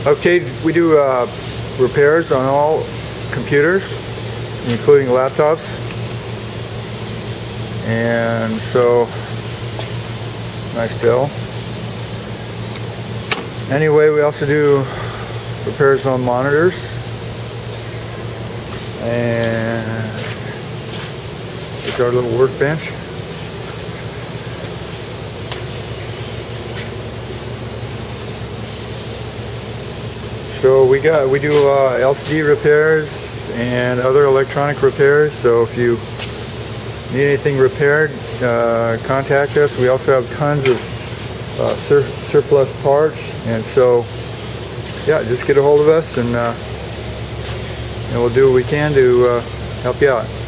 Okay, we do repairs on all computers, including laptops. And so, nice bill. Anyway, we also do repairs on monitors. And it's our little workbench. So we do LCD repairs and other electronic repairs. So if you need anything repaired, contact us. We also have tons of surplus parts, and so yeah, just get a hold of us, and we'll do what we can to help you out.